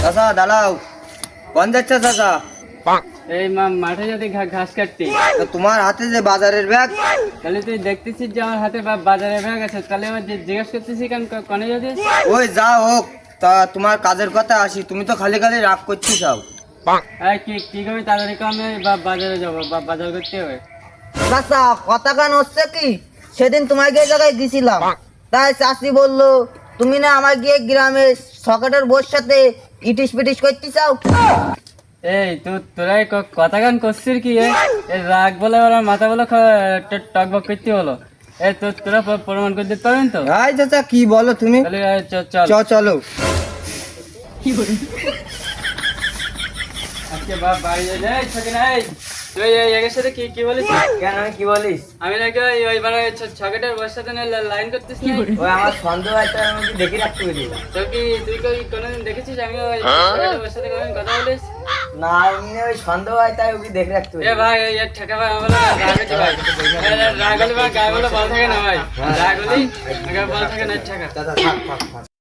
চাচা দাঁড়াও, কোন যাচ্ছে চাচা? এই মাঠে যদি ঘাস কাটতি। তো তোমার হাতে যে বাজারের ব্যাগ, তাহলে তুই দেখতেছিস যে আমার হাতে বাজারে ব্যাগ আছে, তাহলে আমার জিজ্ঞেস করতেছি কেন কনে যদি? ওই যা হোক, তা তোমার কাজের কথা আসি, তুমি তো খালি খালি রাগ করতে চাও। কি করবি তাড়াতাড়ি আমি বাজারে যাবো, বাজার করতে হবে। চাচা কথা গান হচ্ছে কি, সেদিন তোমাকে এই জায়গায় দিছিলাম, তাই চাষি বললো তুমি না আমার গিয়ে গ্রামে সকেটের বোর সাথে ইটিস পিটিস করতে চাও। এই তোরা কথা গান করছিস কি? রাগ বলে ওরা মাথা বলে টকবক করতে হলো। তোরা প্রমাণ করে দিতে পারবেন তো? হাই চাচা, কি বলো তুমি? তাহলে চল চলো। আজকে বাড়ি যাই থাকে নাই। তুই এর সাথে কি বলিস? কেন, আমি কি বলিস? আমি নাকি ওইবারে ছকেটের বসে সাথে লাইন করতেছি। ওই আমার সন্দেহ আছে, আমি দেখে রাখতে পারি। তুই কোনোদিন দেখেছিস আমি ওই ছকেটের বসে সাথে কোনোদিন কথা বলিস? না, এমনি ওই সন্দেহ হয়, তাই ওকে দেখে রাখতে পারি। এ ভাই এই ঠেকা ভাই আমার রাগ হচ্ছে ভাই। রাগ হলে ভাই গায়ে বলে বল থাকে না ভাই। রাগ হলেই বল থাকে না ঠেকা। চাচা থাক।